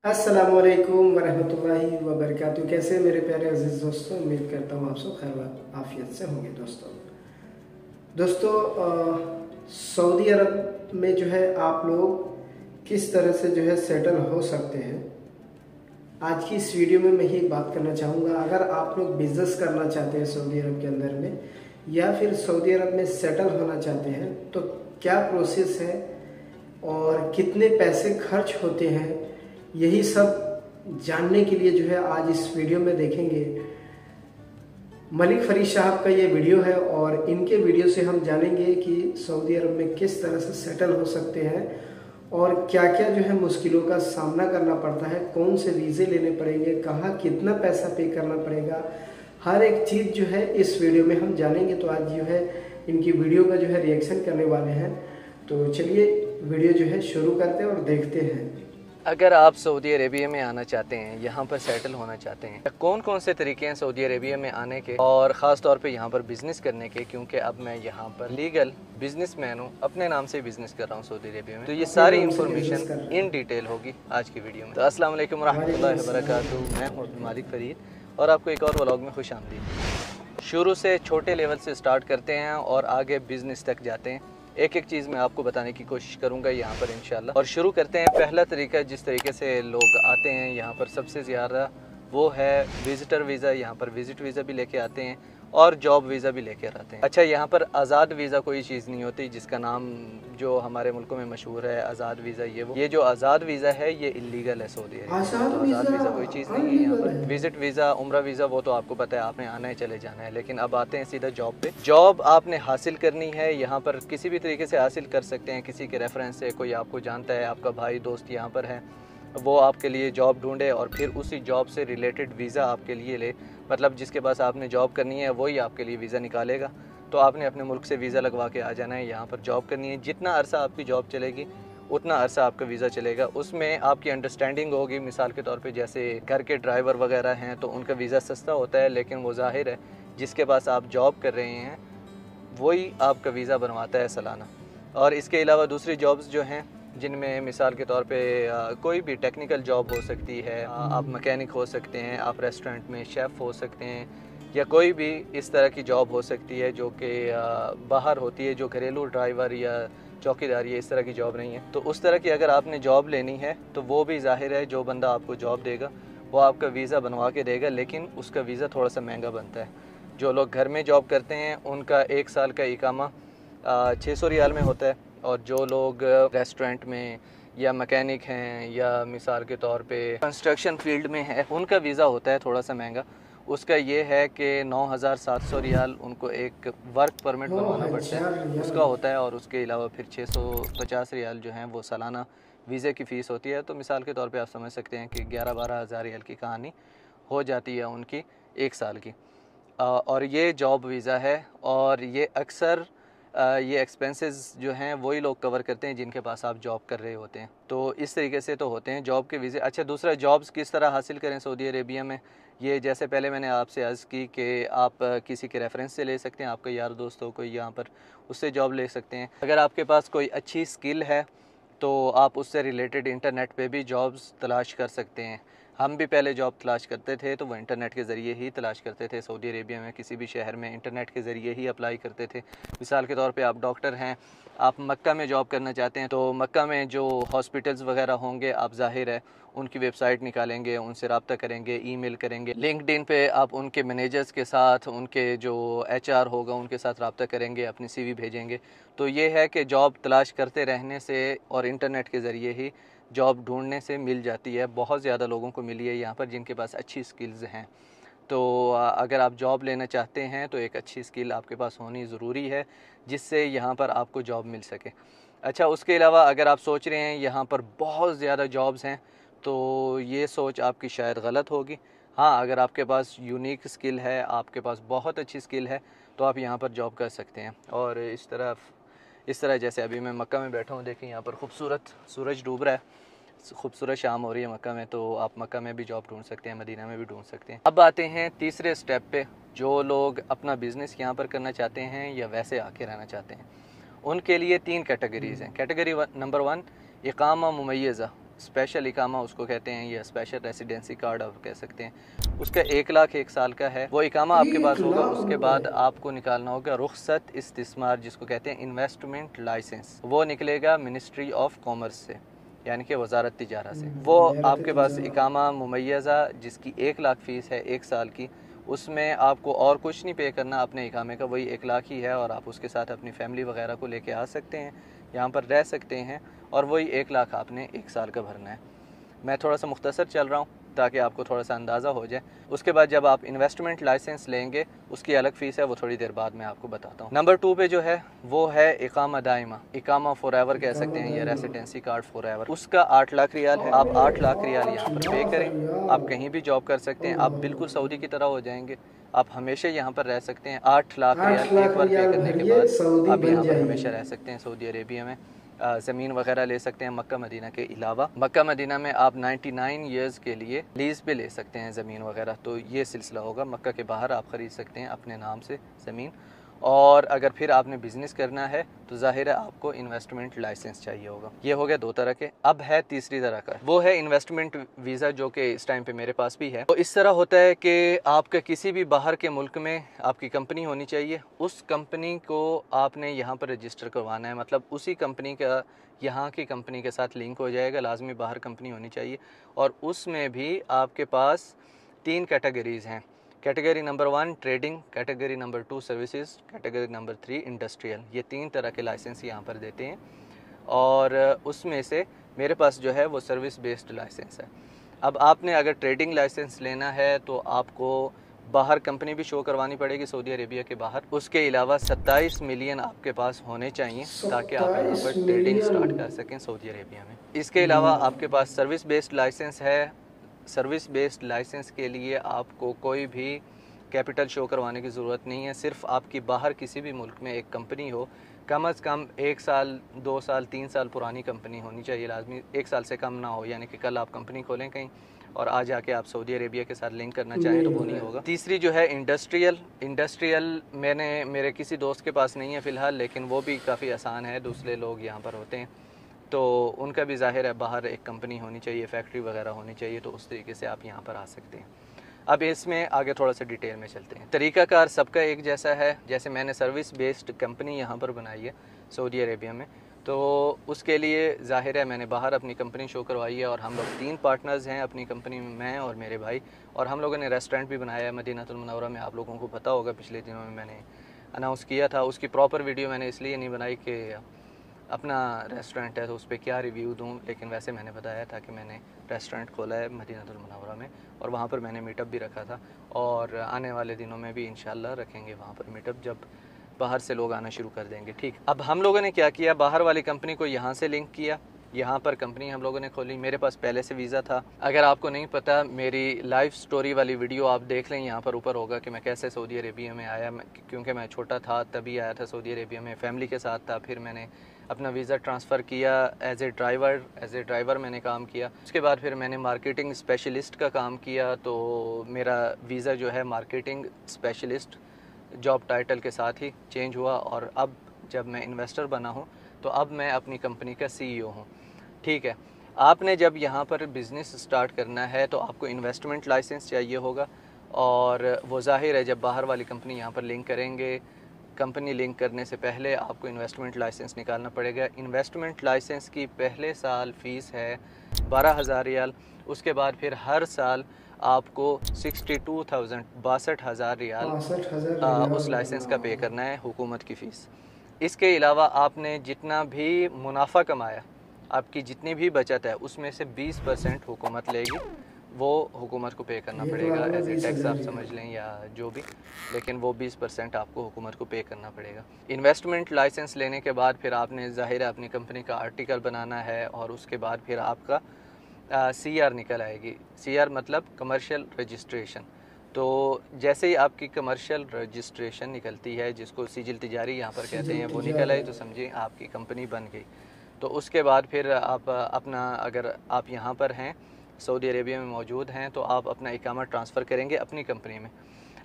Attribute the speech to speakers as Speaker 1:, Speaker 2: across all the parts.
Speaker 1: अस्सलामुअलैकुम वरहमतुल्लाहि वबरकातुहू। कैसे मेरे प्यारे अजीज़ दोस्तों, उम्मीद करता हूँ आप सब खैर आफियत से होंगे। दोस्तों सऊदी अरब में जो है आप लोग किस तरह से जो है सेटल हो सकते हैं, आज की इस वीडियो में मैं ही बात करना चाहूँगा। अगर आप लोग बिज़नेस करना चाहते हैं सऊदी अरब के अंदर में, या फिर सऊदी अरब में सेटल होना चाहते हैं, तो क्या प्रोसेस है और कितने पैसे खर्च होते हैं, यही सब जानने के लिए जो है आज इस वीडियो में देखेंगे। मलिक फरीद साहब का ये वीडियो है और इनके वीडियो से हम जानेंगे कि सऊदी अरब में किस तरह से सेटल हो सकते हैं और क्या क्या जो है मुश्किलों का सामना करना पड़ता है, कौन से वीज़े लेने पड़ेंगे, कहाँ कितना पैसा पे करना पड़ेगा, हर एक चीज़ जो है इस वीडियो में हम जानेंगे। तो आज जो है इनकी वीडियो का जो है रिएक्शन करने वाले हैं। तो चलिए वीडियो जो है शुरू करते हैं और देखते हैं।
Speaker 2: अगर आप सऊदी अरेबिया में आना चाहते हैं, यहाँ पर सेटल होना चाहते हैं, कौन कौन से तरीके हैं सऊदी अरेबिया में आने के और ख़ास तौर पे यहाँ पर बिज़नेस करने के, क्योंकि अब मैं यहाँ पर लीगल बिजनेसमैन हूँ, अपने नाम से बिज़नेस कर रहा हूँ सऊदी अरेबिया में। तो ये सारी इन्फॉर्मेशन इन डिटेल होगी आज की वीडियो में। तो अस्सलाम वालेकुम रहमतुल्लाहि व बरकातुहू। मैं हूँ मलिक फरीद और आपको एक और व्लॉग में खुश आमदीद। शुरू से छोटे लेवल से स्टार्ट करते हैं और आगे बिज़नेस तक जाते हैं। एक एक चीज़ मैं आपको बताने की कोशिश करूंगा यहाँ पर इंशाल्लाह। और शुरू करते हैं। पहला तरीका जिस तरीके से लोग आते हैं यहाँ पर सबसे ज़्यादा वो है विज़िटर वीज़ा। यहाँ पर विज़िट वीज़ा भी लेके आते हैं और जॉब वीज़ा भी लेकर आते हैं। अच्छा, यहाँ पर आज़ाद वीज़ा कोई चीज़ नहीं होती, जिसका नाम जो हमारे मुल्कों में मशहूर है आज़ाद वीज़ा, ये जो आज़ाद वीज़ा है ये इलीगल है सऊदी अरब। आज़ाद वीज़ा कोई चीज़ नहीं है यहाँ पर। विज़िट वीज़ा, उम्रा वीज़ा वो तो आपको पता है, आपने आना है चले जाना है। लेकिन अब आते हैं सीधा जॉब पे। जॉब आपने हासिल करनी है यहाँ पर, किसी भी तरीके से हासिल कर सकते हैं। किसी के रेफरेंस से, कोई आपको जानता है, आपका भाई दोस्त यहाँ पर है, वो आपके लिए जॉब ढूंढे और फिर उसी जॉब से रिलेटेड वीज़ा आपके लिए ले। मतलब जिसके पास आपने जॉब करनी है वही आपके लिए वीज़ा निकालेगा। तो आपने अपने मुल्क से वीज़ा लगवा के आ जाना है, यहाँ पर जॉब करनी है। जितना अरसा आपकी जॉब चलेगी उतना अरसा आपका वीज़ा चलेगा। उसमें आपकी अंडरस्टैंडिंग होगी। मिसाल के तौर पे जैसे घर के ड्राइवर वगैरह हैं तो उनका वीज़ा सस्ता होता है, लेकिन वो जाहिर है जिसके पास आप जॉब कर रहे हैं वही आपका वीज़ा बनवाता है सालाना। और इसके अलावा दूसरी जॉब्स जो हैं, जिनमें मिसाल के तौर पे कोई भी टेक्निकल जॉब हो सकती है, आप मैकेनिक हो सकते हैं, आप रेस्टोरेंट में शेफ़ हो सकते हैं, या कोई भी इस तरह की जॉब हो सकती है जो कि बाहर होती है, जो घरेलू ड्राइवर या चौकीदारी है, इस तरह की जॉब नहीं है। तो उस तरह की अगर आपने जॉब लेनी है तो वो भी जाहिर है जो बंदा आपको जॉब देगा वो आपका वीज़ा बनवा के देगा, लेकिन उसका वीज़ा थोड़ा सा महंगा बनता है। जो लोग घर में जॉब करते हैं उनका 1 साल का इकामा 600 रियाल में होता है, और जो लोग रेस्टोरेंट में या मैकेनिक हैं या मिसाल के तौर पे कंस्ट्रक्शन फील्ड में है उनका वीज़ा होता है थोड़ा सा महंगा। उसका ये है कि 9,700 रियाल उनको एक वर्क परमिट बनवाना पड़ता है, उसका होता है। और उसके अलावा फिर 650 रियाल जो हैं वो सालाना वीज़े की फ़ीस होती है। तो मिसाल के तौर पे आप समझ सकते हैं कि 11-12 हज़ार रियाल की कहानी हो जाती है उनकी 1 साल की। और ये जॉब वीज़ा है, और ये अक्सर ये एक्सपेंसेस जो हैं वही लोग कवर करते हैं जिनके पास आप जॉब कर रहे होते हैं। तो इस तरीके से तो होते हैं जॉब के वीज़े। अच्छा, दूसरा जॉब्स किस तरह हासिल करें सऊदी अरेबिया में, ये जैसे पहले मैंने आपसे अर्ज़ की कि आप किसी के रेफरेंस से ले सकते हैं। आपका यार दोस्त हो कोई यहाँ पर, उससे जॉब ले सकते हैं। अगर आपके पास कोई अच्छी स्किल है तो आप उससे रिलेटेड इंटरनेट पे भी जॉब्स तलाश कर सकते हैं। हम भी पहले जॉब तलाश करते थे तो वो इंटरनेट के ज़रिए ही तलाश करते थे। सऊदी अरेबिया में किसी भी शहर में इंटरनेट के ज़रिए ही अप्लाई करते थे। मिसाल के तौर पे आप डॉक्टर हैं, आप मक्का में जॉब करना चाहते हैं, तो मक्का में जो हॉस्पिटल्स वगैरह होंगे आप जाहिर है उनकी वेबसाइट निकालेंगे, उनसे रब्ता करेंगे, ईमेल करेंगे। लिंक्डइन पे आप उनके मैनेजर्स के साथ, उनके जो एचआर होगा उनके साथ रब्ता करेंगे, अपनी सीवी भेजेंगे। तो ये है कि जॉब तलाश करते रहने से और इंटरनेट के ज़रिए ही जॉब ढूंढने से मिल जाती है। बहुत ज़्यादा लोगों को मिली है यहाँ पर जिनके पास अच्छी स्किल्स हैं। तो अगर आप जॉब लेना चाहते हैं तो एक अच्छी स्किल आपके पास होनी ज़रूरी है जिससे यहाँ पर आपको जॉब मिल सके। अच्छा, उसके अलावा अगर आप सोच रहे हैं यहाँ पर बहुत ज़्यादा जॉब्स हैं तो ये सोच आपकी शायद गलत होगी। हाँ, अगर आपके पास यूनिक स्किल है, आपके पास बहुत अच्छी स्किल है, तो आप यहाँ पर जॉब कर सकते हैं। और इस तरह जैसे अभी मैं मक्का में बैठा हूँ, देखें यहाँ पर खूबसूरत सूरज डूब रहा है, खूबसूरत शाम हो रही है मक्का में। तो आप मक्का में भी जॉब ढूंढ सकते हैं, मदीना में भी ढूंढ सकते हैं। अब आते हैं तीसरे स्टेप पे। जो लोग अपना बिज़नेस यहाँ पर करना चाहते हैं या वैसे आके रहना चाहते हैं, उनके लिए 3 कैटेगरीज़ हैं। कैटेगरी नंबर 1 इकामा मुमय्यज़ा, स्पेशल इकामा उसको कहते हैं, या स्पेशल रेसिडेंसी कार्ड आप कह सकते हैं, उसका 1 लाख 1 साल का है। वो इकामा आपके पास होगा। उसके बाद आपको निकालना होगा रुखसत इस्तिस्मार, जिसको कहते हैं इन्वेस्टमेंट लाइसेंस। वो निकलेगा मिनिस्ट्री ऑफ कॉमर्स से, यानी कि वजारत तिजारा से। वो आपके पास इकामा मुमय्यज़ा जिसकी 1 लाख फ़ीस है 1 साल की, उसमें आपको और कुछ नहीं पे करना, अपने इकामे का वही 1 लाख ही है, और आप उसके साथ अपनी फैमिली वगैरह को लेके आ सकते हैं, यहाँ पर रह सकते हैं, और वही 1 लाख आपने 1 साल का भरना है। मैं थोड़ा सा मुख्तसर चल रहा हूँ ताकि आपको थोड़ा सा अंदाज़ा हो जाए। उसके बाद जब आप इन्वेस्टमेंट लाइसेंस लेंगे उसकी अलग फ़ीस है, वो थोड़ी देर बाद मैं आपको बताता हूँ। नंबर 2 पे जो है वो है इकामा दाइमा, इकामा फॉरएवर कह सकते हैं, या रेसिडेंसी कार्ड फॉरएवर। उसका 8 लाख रियाल है। आप 8 लाख रियाल यहाँ पर पे करें, आप कहीं भी जॉब कर सकते हैं, आप बिल्कुल सऊदी की तरह हो जाएंगे, आप हमेशा यहाँ पर रह सकते हैं। 8 लाख रियाल एक बार पे करने के बाद आप यहाँ पर हमेशा रह सकते हैं सऊदी अरेबिया में। ज़मीन वगैरह ले सकते हैं मक्का मदीना के अलावा। मक्का मदीना में आप 99 ईयर्स के लिए लीज़ पे ले सकते हैं ज़मीन वगैरह, तो ये सिलसिला होगा। मक्का के बाहर आप ख़रीद सकते हैं अपने नाम से ज़मीन। और अगर फिर आपने बिज़नेस करना है तो ज़ाहिर है आपको इन्वेस्टमेंट लाइसेंस चाहिए होगा। ये हो गया 2 तरह के। अब है तीसरी तरह का, वो है इन्वेस्टमेंट वीज़ा, जो कि इस टाइम पे मेरे पास भी है। तो इस तरह होता है कि आपका किसी भी बाहर के मुल्क में आपकी कंपनी होनी चाहिए, उस कंपनी को आपने यहाँ पर रजिस्टर करवाना है, मतलब उसी कंपनी का यहाँ की कंपनी के साथ लिंक हो जाएगा। लाजमी बाहर कंपनी होनी चाहिए, और उसमें भी आपके पास 3 कैटेगरीज़ हैं। Category number 1 trading, category number 2 services, category number 3 industrial. ये 3 तरह के लाइसेंस यहाँ पर देते हैं, और उसमें से मेरे पास जो है वो सर्विस बेस्ड लाइसेंस है। अब आपने अगर ट्रेडिंग लाइसेंस लेना है तो आपको बाहर कंपनी भी शो करवानी पड़ेगी सऊदी अरेबिया के बाहर। उसके अलावा 27 मिलियन आपके पास होने चाहिए ताकि आप यहाँ पर ट्रेडिंग स्टार्ट कर सकें सऊदी अरेबिया में। इसके अलावा आपके पास सर्विस बेस्ड लाइसेंस है। सर्विस बेस्ड लाइसेंस के लिए आपको कोई भी कैपिटल शो करवाने की ज़रूरत नहीं है। सिर्फ आपकी बाहर किसी भी मुल्क में एक कंपनी हो, कम अज़ कम 1 साल 2 साल 3 साल पुरानी कंपनी होनी चाहिए, लाजमी 1 साल से कम ना हो। यानी कि कल आप कंपनी खोलें कहीं और आज आके आप सऊदी अरेबिया के साथ लिंक करना चाहें तो वो नहीं होगा। तीसरी जो है इंडस्ट्रियल मैंने मेरे किसी दोस्त के पास नहीं है फ़िलहाल, लेकिन वो भी काफ़ी आसान है, दूसरे लोग यहाँ पर होते हैं, तो उनका भी ज़ाहिर है बाहर एक कंपनी होनी चाहिए, फैक्ट्री वगैरह होनी चाहिए, तो उस तरीके से आप यहाँ पर आ सकते हैं। अब इसमें आगे थोड़ा सा डिटेल में चलते हैं। तरीक़ाकार सबका एक जैसा है। जैसे मैंने सर्विस बेस्ड कंपनी यहाँ पर बनाई है सऊदी अरेबिया में, तो उसके लिए ज़ाहिर है मैंने बाहर अपनी कंपनी शो करवाई है, और हम लोग 3 पार्टनर्स हैं अपनी कंपनी में, मैं और मेरे भाई, और हम लोगों ने रेस्टोरेंट भी बनाया है मदीनातुल मुनव्वरा में। आप लोगों को पता होगा पिछले दिनों में मैंने अनाउंस किया था। उसकी प्रॉपर वीडियो मैंने इसलिए नहीं बनाई कि अपना रेस्टोरेंट है तो उस पर क्या रिव्यू दूँ, लेकिन वैसे मैंने बताया था कि मैंने रेस्टोरेंट खोला है मदीनातुल मुनव्वरा में, और वहाँ पर मैंने मीटअप भी रखा था, और आने वाले दिनों में भी इंशाल्लाह रखेंगे वहाँ पर मीटअप, जब बाहर से लोग आना शुरू कर देंगे। ठीक, अब हम लोगों ने क्या किया, बाहर वाली कंपनी को यहाँ से लिंक किया, यहाँ पर कंपनी हम लोगों ने खोली। मेरे पास पहले से वीज़ा था। अगर आपको नहीं पता, मेरी लाइफ स्टोरी वाली वीडियो आप देख लें, यहाँ पर ऊपर होगा कि मैं कैसे सऊदी अरेबिया में आया। क्योंकि मैं छोटा था तभी आया था सऊदी अरेबिया में, फ़ैमिली के साथ था। फिर मैंने अपना वीज़ा ट्रांसफ़र किया एज ए ड्राइवर मैंने काम किया। उसके बाद फिर मैंने मार्केटिंग स्पेशलिस्ट का काम किया, तो मेरा वीज़ा जो है मार्केटिंग स्पेशलिस्ट जॉब टाइटल के साथ ही चेंज हुआ, और अब जब मैं इन्वेस्टर बना हूँ तो अब मैं अपनी कंपनी का CEO हूँ। ठीक है, आपने जब यहाँ पर बिज़नेस स्टार्ट करना है तो आपको इन्वेस्टमेंट लाइसेंस चाहिए होगा, और वो ज़ाहिर है जब बाहर वाली कंपनी यहाँ पर लिंक करेंगे, कंपनी लिंक करने से पहले आपको इन्वेस्टमेंट लाइसेंस निकालना पड़ेगा। इन्वेस्टमेंट लाइसेंस की पहले साल फ़ीस है 12,000 रियाल। उसके बाद फिर हर साल आपको 62,000 रियाल उस लाइसेंस का पे करना है, हुकूमत की फ़ीस। इसके अलावा आपने जितना भी मुनाफा कमाया, आपकी जितनी भी बचत है, उसमें से 20% हुकूमत लेगी, वो हुकूमत को पे करना पड़ेगा एज ए टैक्स आप समझ लें या जो भी, लेकिन वो 20% आपको हुकूमत को पे करना पड़ेगा। इन्वेस्टमेंट लाइसेंस लेने के बाद फिर आपने ज़ाहिर है अपनी कंपनी का आर्टिकल बनाना है, और उसके बाद फिर आपका CR निकल आएगी। CR मतलब कमर्शियल रजिस्ट्रेशन। तो जैसे ही आपकी कमर्शियल रजिस्ट्रेशन निकलती है, जिसको सिजिल तिजारी यहाँ पर कहते हैं, वो निकल आई तो समझिए आपकी कंपनी बन गई। तो उसके बाद फिर आप अपना, अगर आप यहाँ पर हैं सऊदी अरेबिया में मौजूद हैं, तो आप अपना इकामा ट्रांसफ़र करेंगे अपनी कंपनी में।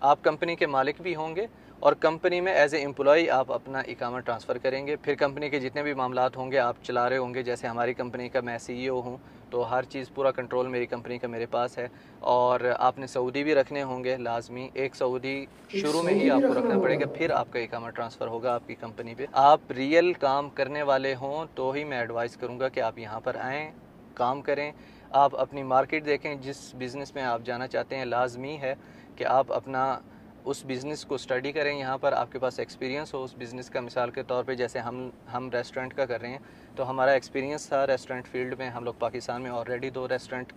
Speaker 2: आप कंपनी के मालिक भी होंगे, और कंपनी में एज ए एम्प्लॉई आप अपना इकामा ट्रांसफ़र करेंगे। फिर कंपनी के जितने भी मामलात होंगे आप चला रहे होंगे। जैसे हमारी कंपनी का मैं CEO हूँ, तो हर चीज़ पूरा कंट्रोल मेरी कंपनी का मेरे पास है। और आपने सऊदी भी रखने होंगे लाजमी, एक सऊदी शुरू में ही आपको रखना पड़ेगा, फिर आपका इकामा ट्रांसफ़र होगा आपकी कंपनी पे। आप रियल काम करने वाले हों तो ही मैं एडवाइस करूँगा कि आप यहाँ पर आएँ, काम करें, आप अपनी मार्केट देखें। जिस बिज़नेस में आप जाना चाहते हैं लाजमी है कि आप अपना उस बिज़नेस को स्टडी करें, यहाँ पर आपके पास एक्सपीरियंस हो उस बिज़नेस का। मिसाल के तौर पे जैसे हम रेस्टोरेंट का कर रहे हैं, तो हमारा एक्सपीरियंस था रेस्टोरेंट फील्ड में। हम लोग पाकिस्तान में ऑलरेडी 2 रेस्टोरेंट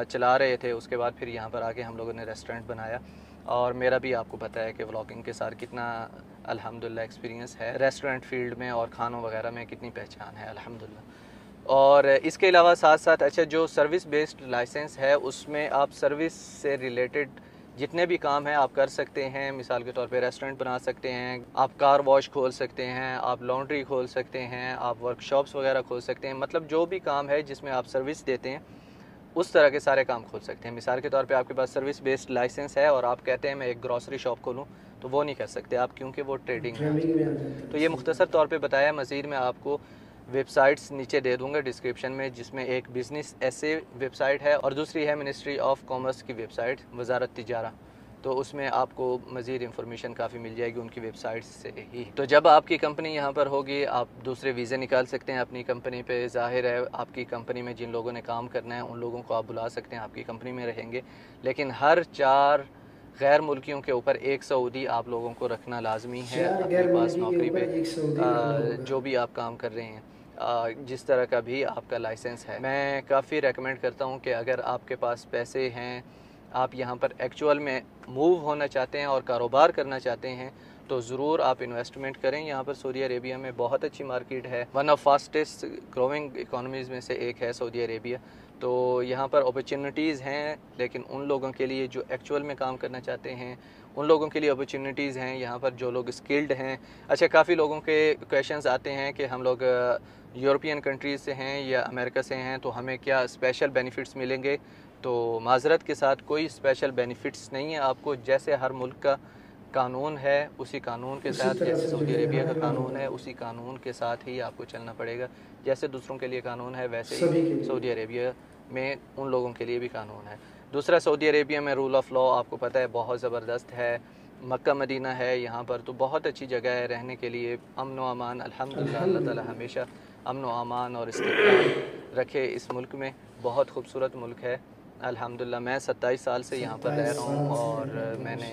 Speaker 2: चला रहे थे, उसके बाद फिर यहाँ पर आके हम लोगों ने रेस्टोरेंट बनाया। और मेरा भी आपको पता है कि व्लॉगिंग के साथ कितना अल्हम्दुलिल्लाह एक्सपीरियंस है रेस्टोरेंट फील्ड में, और खानों वगैरह में कितनी पहचान है अल्हम्दुलिल्लाह। और इसके अलावा साथ साथ अच्छा, जो सर्विस बेस्ड लाइसेंस है उसमें आप सर्विस से रिलेटेड जितने भी काम हैं आप कर सकते हैं। मिसाल के तौर पे रेस्टोरेंट बना सकते हैं, आप कार वॉश खोल सकते हैं, आप लॉन्ड्री खोल सकते हैं, आप वर्कशॉप्स वगैरह खोल सकते हैं। मतलब जो भी काम है जिसमें आप सर्विस देते हैं उस तरह के सारे काम खोल सकते हैं। मिसाल के तौर पे आपके पास सर्विस बेस्ड लाइसेंस है और आप कहते हैं मैं एक ग्रॉसरी शॉप खोलूँ, तो वो नहीं कर सकते आप, क्योंकि वो ट्रेडिंग में। तो ये मुख्तसर तौर पे बताया। मज़ीद मैं आपको वेबसाइट्स नीचे दे दूंगा डिस्क्रिप्शन में, जिसमें एक बिज़नेस ऐसे वेबसाइट है और दूसरी है मिनिस्ट्री ऑफ कॉमर्स की वेबसाइट, वजारत तिजारा। तो उसमें आपको मज़ीद इंफॉर्मेशन काफ़ी मिल जाएगी उनकी वेबसाइट से ही। तो जब आपकी कंपनी यहाँ पर होगी आप दूसरे वीज़े निकाल सकते हैं अपनी कंपनी पे। ज़ाहिर है आपकी कंपनी में जिन लोगों ने काम करना है उन लोगों को आप बुला सकते हैं, आपकी कंपनी में रहेंगे। लेकिन हर 4 गैर मुल्कियों के ऊपर एक सऊदी आप लोगों को रखना लाजमी है अपने पास नौकरी पे, जो भी आप काम कर रहे हैं, जिस तरह का भी आपका लाइसेंस है। मैं काफ़ी रेकमेंड करता हूँ कि अगर आपके पास पैसे हैं, आप यहाँ पर एक्चुअल में मूव होना चाहते हैं और कारोबार करना चाहते हैं, तो ज़रूर आप इन्वेस्टमेंट करें। यहाँ पर सऊदी अरेबिया में बहुत अच्छी मार्केट है, one of fastest growing economies में से एक है सऊदी अरेबिया। तो यहाँ पर अपॉर्चुनिटीज़ हैं, लेकिन उन लोगों के लिए जो एक्चुअल में काम करना चाहते हैं उन लोगों के लिए अपॉर्चुनिटीज़ हैं यहाँ पर, जो लोग स्किल्ड हैं। अच्छा, काफ़ी लोगों के क्वेश्चंस आते हैं कि हम लोग यूरोपियन कंट्रीज़ से हैं या अमेरिका से हैं, तो हमें क्या स्पेशल बेनिफिट्स मिलेंगे। तो माज़रत के साथ कोई स्पेशल बेनिफिट्स नहीं है आपको। जैसे हर मुल्क का कानून है उसी कानून के साथ, जैसे सऊदी अरेबिया का कानून है उसी कानून के साथ ही आपको चलना पड़ेगा। जैसे दूसरों के लिए कानून है वैसे ही सऊदी अरेबिया में उन लोगों के लिए भी कानून है। दूसरा, सऊदी अरेबिया में रूल ऑफ़ लॉ आपको पता है बहुत ज़बरदस्त है। मक्का मदीना है यहाँ पर, तो बहुत अच्छी जगह है रहने के लिए, अमन व अमान। अल्हम्दुलिल्लाह अल्लाह ताला हमेशा अमन व अमान और इस्तिक़रार रखे इस मुल्क में। बहुत खूबसूरत मुल्क है अल्हम्दुलिल्लाह। मैं 27 साल से यहाँ पर रह रहा हूँ और मैंने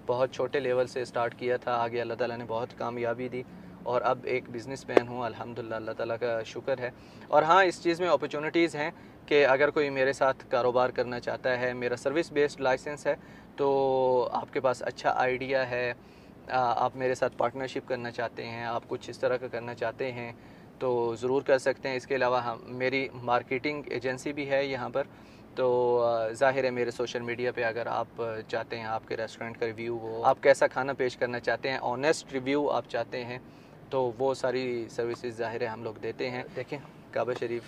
Speaker 2: बहुत छोटे लेवल से स्टार्ट किया था, आगे अल्लाह ताला ने बहुत कामयाबी दी और अब एक बिज़नेसमैन हूँ अल्हम्दुलिल्लाह, अल्लाह ताला का शुक्र है। और हाँ, इस चीज़ में अपॉर्चुनिटीज़ हैं कि अगर कोई मेरे साथ कारोबार करना चाहता है, मेरा सर्विस बेस्ड लाइसेंस है, तो आपके पास अच्छा आइडिया है, आप मेरे साथ पार्टनरशिप करना चाहते हैं, आप कुछ इस तरह का करना चाहते हैं, तो ज़रूर कर सकते हैं। इसके अलावा हम मेरी मार्केटिंग एजेंसी भी है यहाँ पर। तो ज़ाहिर है मेरे सोशल मीडिया पे अगर आप चाहते हैं आपके रेस्टोरेंट का रिव्यू हो, आप कैसा खाना पेश करना चाहते हैं, ऑनेस्ट रिव्यू आप चाहते हैं, तो वो सारी सर्विसेज ज़ाहिर है हम लोग देते हैं। देखें, काबा शरीफ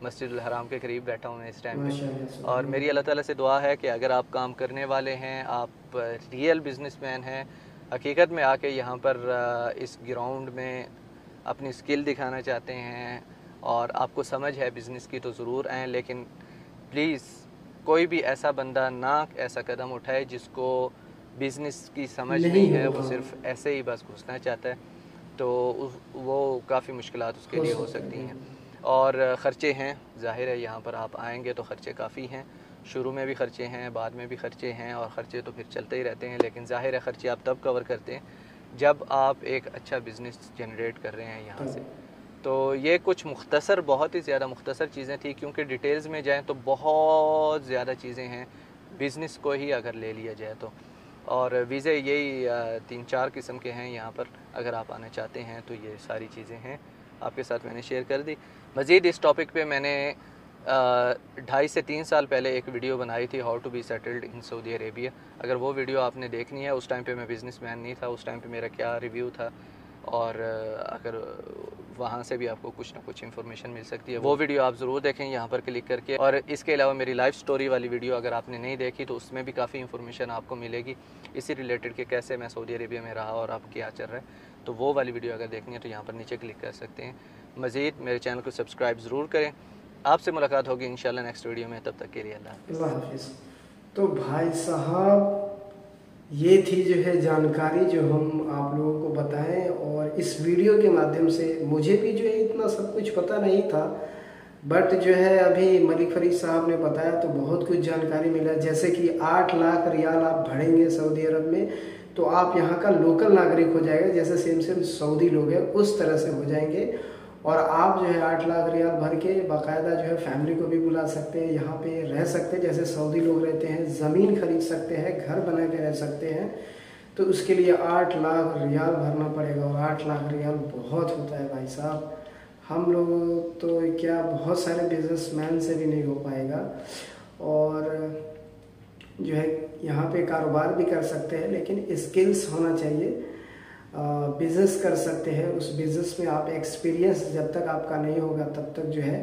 Speaker 2: मस्जिद हराम के करीब बैठा हूँ मैं इस टाइम पे, और मेरी अल्लाह ताला से दुआ है कि अगर आप काम करने वाले हैं, आप रियल बिजनेसमैन हैं, हकीकत में आके यहाँ पर इस ग्राउंड में अपनी स्किल दिखाना चाहते हैं और आपको समझ है बिज़नेस की, तो ज़रूर आएँ। लेकिन प्लीज़ कोई भी ऐसा बंदा ना ऐसा कदम उठाए जिसको बिज़नेस की समझ नहीं है, वो सिर्फ ऐसे ही बस घुसना चाहता है, तो वो काफ़ी मुश्किलात उसके लिए हो सकती हैं। और ख़र्चे हैं, ज़ाहिर है यहाँ पर आप आएंगे तो ख़र्चे काफ़ी हैं, शुरू में भी ख़र्चे हैं, बाद में भी ख़र्चे हैं, और ख़र्चे तो फिर चलते ही रहते हैं। लेकिन ज़ाहिर है ख़र्चे आप तब कवर करते हैं जब आप एक अच्छा बिज़नेस जनरेट कर रहे हैं यहाँ से। तो ये कुछ मुख्तसर, बहुत ही ज़्यादा मुख्तसर चीज़ें थी, क्योंकि डिटेल्स में जाएँ तो बहुत ज़्यादा चीज़ें हैं बिज़नेस को ही अगर ले लिया जाए तो। और वीज़े यही 3-4 किस्म के हैं यहाँ पर, अगर आप आना चाहते हैं तो ये सारी चीज़ें हैं आपके साथ मैंने शेयर कर दी। मज़ीद इस टॉपिक पे मैंने 2.5 से 3 साल पहले एक वीडियो बनाई थी, how to be settled in Saudi Arabia. अगर वो वीडियो आपने देखनी है, उस टाइम पे मैं बिज़नेसमैन नहीं था, उस टाइम पे मेरा क्या रिव्यू था, और अगर वहाँ से भी आपको कुछ ना कुछ इन्फॉर्मेशन मिल सकती है, वो वीडियो आप ज़रूर देखें यहाँ पर क्लिक करके। और इसके अलावा मेरी लाइफ स्टोरी वाली वीडियो अगर आपने नहीं देखी तो उसमें भी काफ़ी इन्फॉर्मेशन आपको मिलेगी इसी रिलेटेड कि कैसे मैं सऊदी अरेबिया में रहा और अब क्या चल रहा है। तो वो वाली वीडियो अगर देखनी है तो यहाँ पर नीचे क्लिक कर सकते हैं। मज़ीद मेरे चैनल को सब्सक्राइब ज़रूर करें आपसे मुलाकात होगी इंशाल्लाह नेक्स्ट वीडियो में, तब तक के लिए
Speaker 1: अल्लाह हाफिज़। तो भाई साहब ये थी जो है जानकारी जो हम आप लोगों को बताएं, और इस वीडियो के माध्यम से मुझे भी जो है इतना सब कुछ पता नहीं था, बट जो है अभी मलिक फरीद साहब ने बताया तो बहुत कुछ जानकारी मिला। जैसे कि 8 लाख रियाल आप भरेंगे सऊदी अरब में तो आप यहाँ का लोकल नागरिक हो जाएगा, जैसे सेम सऊदी लोग हैं उस तरह से हो जाएंगे। और आप जो है 8 लाख रियाल भर के बाकायदा जो है फैमिली को भी बुला सकते हैं, यहाँ पे रह सकते हैं जैसे सऊदी लोग रहते हैं, ज़मीन खरीद सकते हैं, घर बना के रह सकते हैं। तो उसके लिए 8 लाख रियाल भरना पड़ेगा, और 8 लाख रियाल बहुत होता है भाई साहब। हम लोग तो क्या बहुत सारे बिजनेसमैन से भी नहीं हो पाएगा, और जो है यहाँ पे कारोबार भी कर सकते हैं, लेकिन स्किल्स होना चाहिए। बिज़नेस कर सकते हैं, उस बिज़नेस में आप एक्सपीरियंस जब तक आपका नहीं होगा तब तक जो है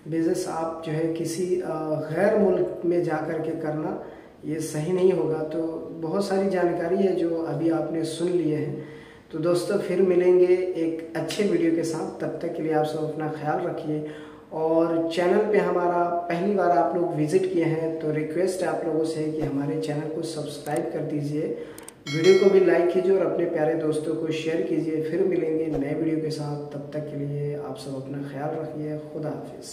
Speaker 1: बिज़नेस आप जो है किसी गैर मुल्क में जा कर के करना ये सही नहीं होगा। तो बहुत सारी जानकारी है जो अभी आपने सुन लिए हैं। तो दोस्तों फिर मिलेंगे एक अच्छे वीडियो के साथ, तब तक के लिए आप सब अपना ख्याल रखिए। और चैनल पे हमारा पहली बार आप लोग विज़िट किए हैं तो रिक्वेस्ट है आप लोगों से कि हमारे चैनल को सब्सक्राइब कर दीजिए, वीडियो को भी लाइक कीजिए और अपने प्यारे दोस्तों को शेयर कीजिए। फिर मिलेंगे नए वीडियो के साथ, तब तक के लिए आप सब अपना ख्याल रखिए। खुदा हाफिज़।